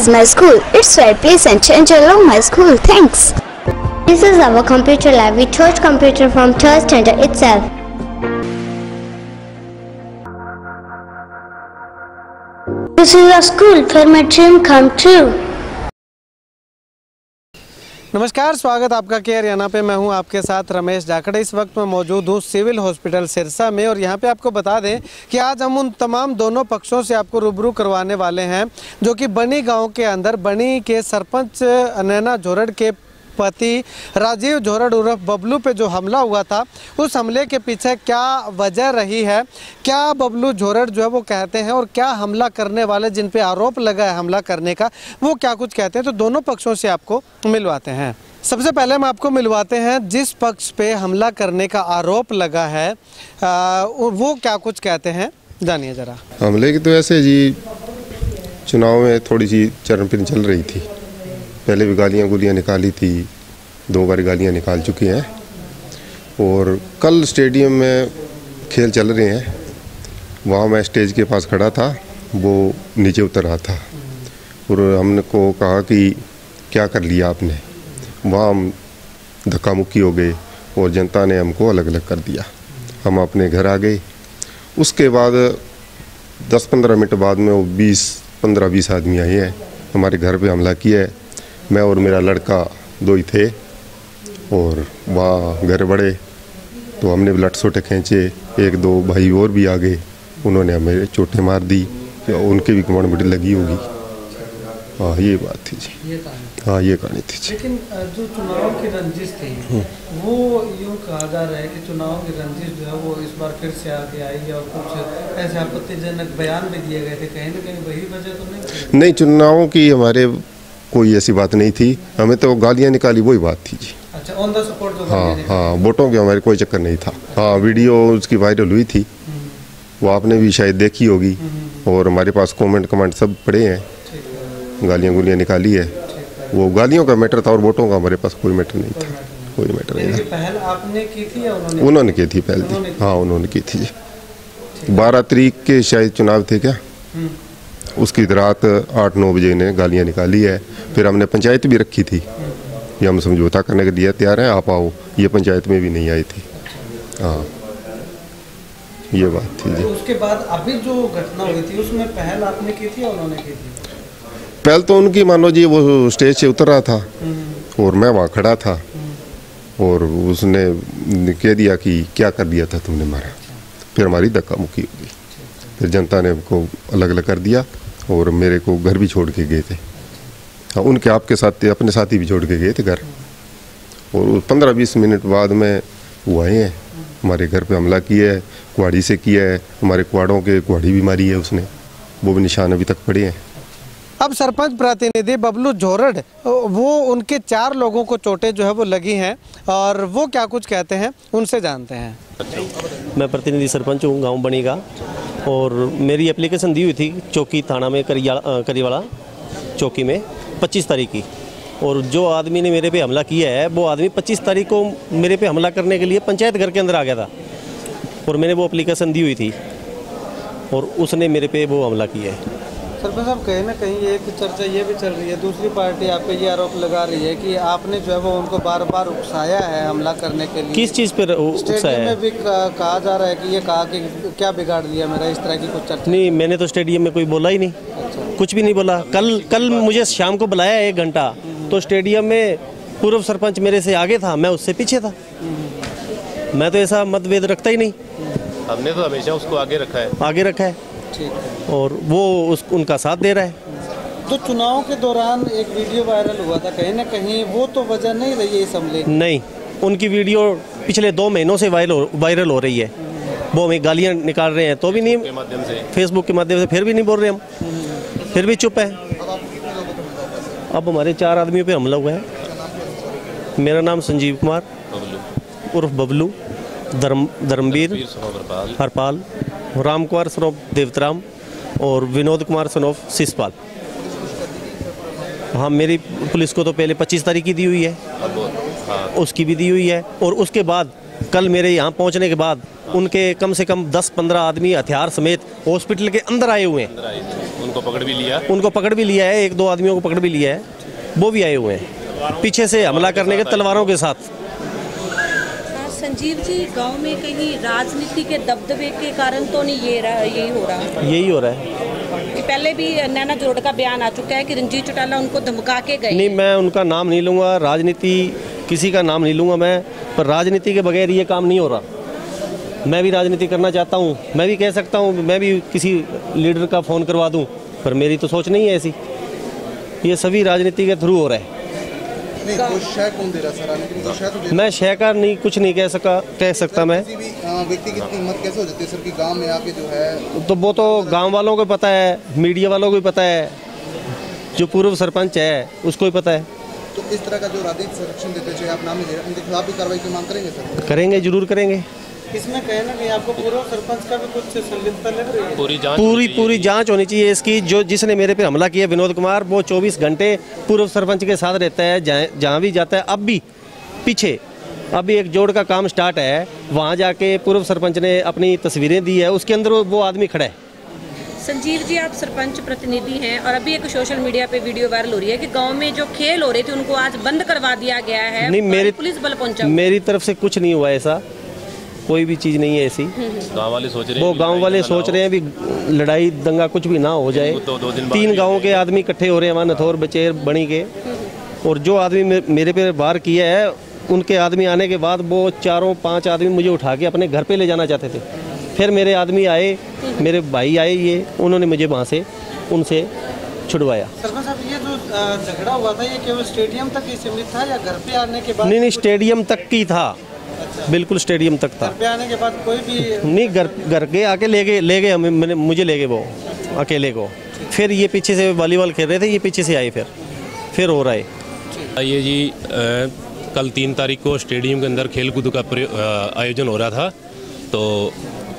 is my school. It's very pleasant and I love my school. Thanks. This is our computer lab. We taught computer from third standard itself. This is a school where my dream come true. नमस्कार, स्वागत आपका के हरियाणा पे। मैं हूं आपके साथ रमेश जाखड़े। इस वक्त मैं मौजूद हूं सिविल हॉस्पिटल सिरसा में और यहां पे आपको बता दें कि आज हम उन तमाम दोनों पक्षों से आपको रूबरू करवाने वाले हैं जो कि बनी गांव के अंदर बनी के सरपंच नैना झोरड़ के पति राजीव झोरड़ उर्फ बबलू पे जो हमला हुआ था, उस हमले के पीछे क्या वजह रही है, क्या बबलू झोरड़ जो है वो कहते हैं और क्या हमला करने वाले जिन पे आरोप लगा है हमला करने का वो क्या कुछ कहते हैं, तो दोनों पक्षों से आपको मिलवाते हैं। सबसे पहले हम आपको मिलवाते हैं जिस पक्ष पे हमला करने का आरोप लगा है वो क्या कुछ कहते हैं, जानिए जरा। हमले की तो ऐसे जी चुनाव में थोड़ी सी चरमपीन चल रही थी। पहले भी गालियाँ गुलियाँ निकाली थी, 2 बार गालियाँ निकाल चुके हैं। और कल स्टेडियम में खेल चल रहे हैं, वहाँ मैं स्टेज के पास खड़ा था, वो नीचे उतर रहा था और हमने को कहा कि क्या कर लिया आपने। वहाँ हम धक्का मुक्की हो गए और जनता ने हमको अलग अलग कर दिया। हम अपने घर आ गए। उसके बाद 10-15 मिनट बाद में वो 15-20 आदमी आए हैं, हमारे घर पे हमला किया है। मैं और मेरा लड़का 2 ही थे और वहाँ घर बढ़े तो हमने ब्लड सोटे खींचे। 1-2 भाई और भी आ गए, उन्होंने हमें चोटें मार दी, उनके भी कमांड बड़ी लगी होगी। हाँ, ये बात थी जी। हाँ, ये कहानी थी जी। लेकिन जो चुनाव की रंजिश थी वो यूँ कहा जा रहा है कि चुनाव की रंजिश जो है वो इस बार फिर से आगे आई है और कुछ ऐसे आपत्तिजनक बयान भी दिए गए थे, कहीं ना कहीं वही वजह तो नहीं? नहीं, चुनावों की हमारे कोई ऐसी बात नहीं थी, हमें तो गालियाँ निकाली वही बात थी जी। अच्छा, ऑन द स्पॉट जो हाँ, वोटों के हमारे कोई चक्कर नहीं था। हाँ, वीडियो उसकी वायरल हुई थी, वो आपने भी शायद देखी होगी और हमारे पास कमेंट सब पड़े हैं। गालियाँ गुलियाँ निकाली है, वो गालियों का मैटर था और वोटों का हमारे पास कोई मैटर नहीं था, कोई मैटर नहीं था। पहल आपने की थी या उन्होंने की थी पहल थी? हाँ, उन्होंने की थी जी। 12 तारीख के शायद चुनाव थे क्या, उसकी रात 8-9 बजे ने गालियाँ निकाली है। फिर हमने पंचायत भी रखी थी कि हम समझौता करने के लिए तैयार हैं, आप आओ। ये पंचायत में भी नहीं आई थी। हाँ, ये बात थी जी। उसके बाद अभी जो घटना हुई थी उसमें पहल आपने की थी या उन्होंने की थी? पहल तो उनकी, मान लो जी, वो स्टेज से उतर रहा था और मैं वहाँ खड़ा था और उसने कह दिया कि क्या कर दिया था तुमने मारा। फिर हमारी धक्का मुक्की हो गई। फिर जनता ने हमको अलग अलग कर दिया और मेरे को घर भी छोड़ के गए थे। हाँ, उनके आपके साथ अपने साथी भी छोड़ के गए थे घर। और 15-20 मिनट बाद में वो आए हैं, हमारे घर पे हमला किया है, कुहाड़ी से किया है। हमारे कुहाड़ों के कुहाड़ी भी मारी है उसने, वो भी निशान अभी तक पड़े हैं। अब सरपंच प्रतिनिधि बबलू झोरड़, वो उनके 4 लोगों को चोटें जो है वो लगी हैं और वो क्या कुछ कहते हैं उनसे जानते हैं। मैं प्रतिनिधि सरपंच हूँ गांव बनी का और मेरी एप्लीकेशन दी हुई थी चौकी थाना में करीवाला चौकी में 25 तारीख की। और जो आदमी ने मेरे पे हमला किया है वो आदमी 25 तारीख को मेरे पे हमला करने के लिए पंचायत घर के अंदर आ गया था और मैंने वो एप्लीकेशन दी हुई थी और उसने मेरे पे वो हमला किया है। सरपंच साहब, कहीं ना कहीं एक चर्चा ये भी चल रही है, दूसरी पार्टी आप पे ये आरोप लगा रही है कि आपने जो है वो उनको बार बार उकसाया है हमला करने के लिए। किस चीज़ पर उकसाया है? में भी कहा जा रहा है कि ये कहा कि क्या बिगाड़ दिया मेरा, इस तरह की कुछ चर्चा। नहीं, मैंने तो स्टेडियम में कोई बोला ही नहीं। अच्छा। कुछ भी नहीं बोला। कल मुझे शाम को बुलाया 1 घंटा, तो स्टेडियम में पूर्व सरपंच मेरे से आगे था, मैं उससे पीछे था। मैं तो ऐसा मतभेद रखता ही नहीं। हमने तो हमेशा उसको आगे रखा है। ठीक है। और वो उनका साथ दे रहा है। तो चुनाव के दौरान एक वीडियो वायरल हुआ था, कहीं ना कहीं वो तो वजह नहीं रही है इस हमले? नहीं, उनकी वीडियो पिछले 2 महीनों से वायरल हो रही है। वो हमें गालियाँ निकाल रहे हैं तो भी नहीं, फेसबुक के माध्यम से फिर भी नहीं बोल रहे हम, फिर भी चुप है। अब हमारे 4 आदमियों पे हमला हुआ है। मेरा नाम संजीव कुमार उर्फ बबलू, धर्मवीर हरपाल, राम कुमार सन ऑफ देवतराम और विनोद कुमार सन ऑफ शिषपाल। हाँ, मेरी पुलिस को तो पहले 25 तारीख की दी हुई है, उसकी भी दी हुई है। और उसके बाद कल मेरे यहाँ पहुँचने के बाद उनके कम से कम 10-15 आदमी हथियार समेत हॉस्पिटल के अंदर आए हुए हैं। उनको पकड़ भी लिया। उनको पकड़ भी लिया है, 1-2 आदमियों को पकड़ भी लिया है, वो भी आए हुए हैं पीछे से हमला करने के तलवारों के साथ। संजीव जी, गांव में कहीं राजनीति के दबदबे के कारण तो नहीं यही हो रहा है? यही हो रहा है। पहले भी नैना जोड़ का बयान आ चुका है कि रंजीत चौटाला उनको धमका के गए। नहीं, मैं उनका नाम नहीं लूँगा, राजनीति किसी का नाम नहीं लूँगा मैं, पर राजनीति के बगैर ये काम नहीं हो रहा। मैं भी राजनीति करना चाहता हूँ, मैं भी कह सकता हूँ मैं भी किसी लीडर का फ़ोन करवा दूँ, पर मेरी तो सोच नहीं है ऐसी। ये सभी राजनीति के थ्रू हो रहा है। नहीं, वो शय कौन दे रहा सर? राजनीति को शय तो दे मैं शय का नहीं, कुछ नहीं कह सकता मैं। किसी भी व्यक्ति की हिम्मत कैसे हो जाती है सर कि गांव में आके जो है? तो वो तो गांव वालों को पता है, मीडिया वालों को भी पता है, जो पूर्व सरपंच है उसको भी पता है। तो इस तरह का जो राजनीतिक संरक्षण देते चाहिए आप नाम नहीं ले रहे, उनके खिलाफ भी कार्रवाई की मांग करेंगे सर? करेंगे, जरूर करेंगे। इसमें कहना नहीं आपको पूर्व सरपंच का भी कुछ संलिप्तता लग रही है? पूरी जांच होनी चाहिए इसकी। जो जिसने मेरे पे हमला किया विनोद कुमार, वो 24 घंटे पूर्व सरपंच के साथ रहता है, जहाँ भी जाता है। अब भी पीछे अभी एक जोड़ का काम स्टार्ट है, वहाँ जाके पूर्व सरपंच ने अपनी तस्वीरें दी है, उसके अंदर वो आदमी खड़ा है। संजीव जी, आप सरपंच प्रतिनिधि हैं और अभी एक सोशल मीडिया पे वीडियो वायरल हो रही है कि गांव में जो खेल हो रहे थे उनको आज बंद करवा दिया गया है। नहीं, पुलिस बल पहुंचा। मेरी तरफ से कुछ नहीं हुआ, ऐसा कोई भी चीज़ नहीं है ऐसी। गांव वाले सोच रहे हैं, वो गांव वाले सोच रहे हैं भी लड़ाई दंगा कुछ भी ना हो जाए। 3 गाँव के आदमी इकट्ठे हो रहे हैं वहाँ, नथौर, बचेर, बणी के, और जो आदमी मेरे पे वार किया है उनके आदमी आने के बाद वो 4-5 आदमी मुझे उठा के अपने घर पे ले जाना चाहते थे। फिर मेरे आदमी आए, मेरे भाई आए, ये उन्होंने मुझे वहाँ से उनसे छुड़वाया। सरपंच साहब, ये जो झगड़ा हुआ था ये केवल स्टेडियम तक ही सीमित था या घर पे आने के बाद? नहीं, स्टेडियम तक की था। बिल्कुल स्टेडियम तक था। घर पे आने के बाद कोई भी नहीं, घर के आके ले गए हमें, मुझे ले गए वो अकेले को। फिर ये पीछे से वॉलीबॉल खेल रहे थे, ये पीछे से आए, फिर हो रहा है। ये जी कल 3 तारीख को स्टेडियम के अंदर खेल कूद का आयोजन हो रहा था, तो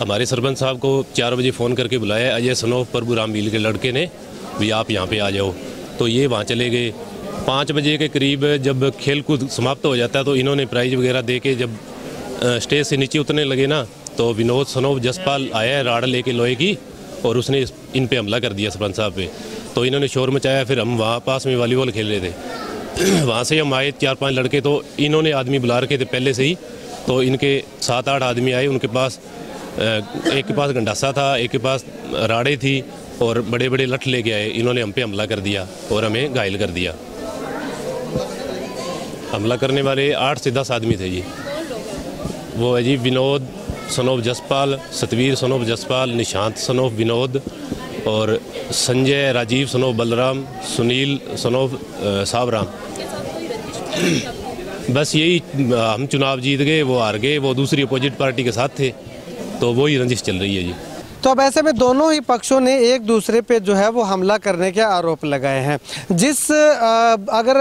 हमारे सरपंच साहब को 4 बजे फ़ोन करके बुलाया अजय सनोफ प्रभु राम मील के लड़के ने, भी आप यहाँ पे आ जाओ। तो ये वहाँ चले गए। 5 बजे के करीब जब खेल कूद समाप्त हो जाता है तो इन्होंने प्राइज वगैरह दे के जब स्टेज से नीचे उतरने लगे ना, तो विनोद सनोफ जसपाल आया है राड़ लेके लोहे की, और उसने इन पे हमला कर दिया सरपंच साहब पे। तो इन्होंने शोर मचाया। फिर हम वहाँ पास में वॉलीबॉल खेल रहे थे, वहाँ से हम आए 4-5 लड़के, तो इन्होंने आदमी बुला रखे थे पहले से ही। तो इनके 7-8 आदमी आए, उनके पास एक के पास गंडासा था, एक के पास राड़े थी, और बड़े बड़े लठ लेके आए। इन्होंने हम पे हमला कर दिया और हमें घायल कर दिया। हमला करने वाले 8 से 10 आदमी थे जी। वो है जी Vinod son of Jaspal, Satveer son of Jaspal, Nishant son of Vinod, और संजय राजीव सनोफ बलराम, सुनील सनोफ सावराम। बस यही, हम चुनाव जीत गए, वो हार गए, वो दूसरी अपोजिट पार्टी के साथ थे, तो वही रंजिश चल रही है जी। तो अब ऐसे में दोनों ही पक्षों ने एक दूसरे पे जो है वो हमला करने के आरोप लगाए हैं। अगर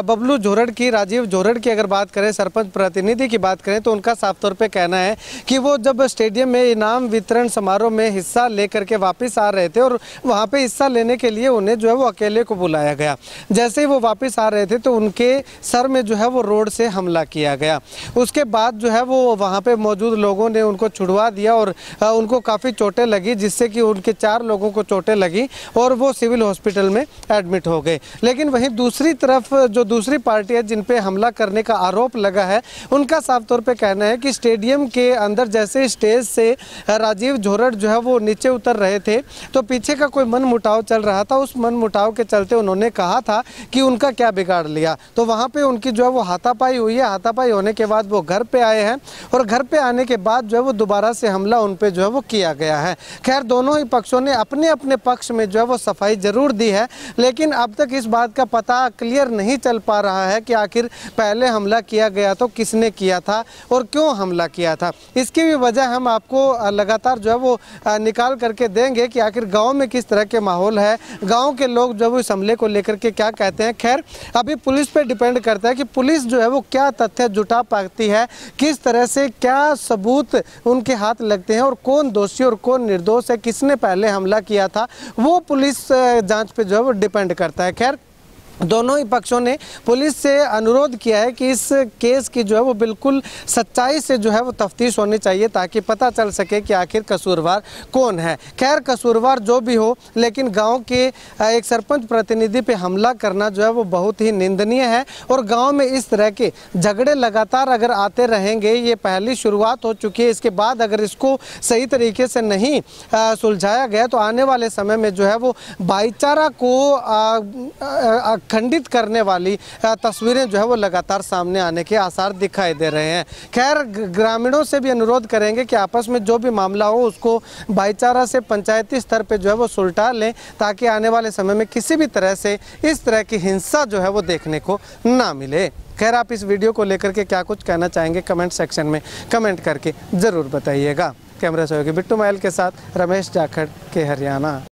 बबलू जोरड़ की, राजीव जोरड़ की अगर बात करें, सरपंच प्रतिनिधि की बात करें, तो उनका साफ तौर पे कहना है कि वो जब स्टेडियम में इनाम वितरण समारोह में हिस्सा लेकर के वापस आ रहे थे और वहाँ पे हिस्सा लेने के लिए उन्हें जो है वो अकेले को बुलाया गया। जैसे ही वो वापस आ रहे थे तो उनके सर में जो है वो रोड से हमला किया गया। उसके बाद जो है वो वहाँ पर मौजूद लोगों ने उनको छुड़वा दिया और उनको काफ़ी चोटें लगी, जिससे कि उनके 4 लोगों को चोटें लगी और वो सिविल हॉस्पिटल में एडमिट हो गए। लेकिन वहीं दूसरी तरफ जो दूसरी पार्टी है जिन पे हमला करने का आरोप लगा है, उनका साफ तौर पे कहना है कि स्टेडियम के अंदर जैसे स्टेज से राजीव जोरड़ जो है वो नीचे उतर रहे थे तो पीछे का कोई मन मुटाव चल रहा था। उस मन मुटाव के चलते उन्होंने कहा था कि उनका क्या बिगाड़ लिया, तो वहाँ पे उनकी जो है वो हाथापाई हुई है। हाथापाई होने के बाद वो घर पे आए हैं और घर पे आने के बाद जो है वो दोबारा से हमला उन पे जो है वो किया गया है। खैर, दोनों ही पक्षों ने अपने अपने पक्ष में जो है वो सफाई जरूर दी है, लेकिन अब तक इस बात का पता क्लियर नहीं चल पा रहा है कि आखिर पहले हमला किया गया तो किसने किया था और क्यों हमला किया था। इसकी भी वजह हम आपको लगातार जो है वो निकाल करके देंगे कि आखिर गांव में किस तरह के माहौल है, गांव के लोग जो इस हमले को लेकर के क्या कहते हैं। खैर, अभी पुलिस पे डिपेंड करता है कि पुलिस जो है वो क्या तथ्य जुटा पाती है, किस तरह से क्या सबूत उनके हाथ लगते हैं और कौन दोषी और कौन निर्दोष है, किसने पहले हमला किया था, वो पुलिस जांच पे जो है वो डिपेंड करता है। खैर, दोनों ही पक्षों ने पुलिस से अनुरोध किया है कि इस केस की जो है वो बिल्कुल सच्चाई से जो है वो तफ्तीश होनी चाहिए ताकि पता चल सके कि आखिर कसूरवार कौन है। खैर कसूरवार जो भी हो, लेकिन गांव के एक सरपंच प्रतिनिधि पे हमला करना जो है वो बहुत ही निंदनीय है और गांव में इस तरह के झगड़े लगातार अगर आते रहेंगे, ये पहली शुरुआत हो चुकी है, इसके बाद अगर इसको सही तरीके से नहीं सुलझाया गया तो आने वाले समय में जो है वो भाईचारा को खंडित करने वाली तस्वीरें जो है वो लगातार सामने आने के आसार दिखाई दे रहे हैं। खैर ग्रामीणों से भी अनुरोध करेंगे कि आपस में जो भी मामला हो उसको भाईचारा से पंचायती स्तर पे जो है वो सुलझा लें ताकि आने वाले समय में किसी भी तरह से इस तरह की हिंसा जो है वो देखने को ना मिले। खैर आप इस वीडियो को लेकर के क्या कुछ कहना चाहेंगे कमेंट सेक्शन में कमेंट करके ज़रूर बताइएगा। कैमरा सहयोगी बिट्टू महल के साथ रमेश जाखड़ के हरियाणा।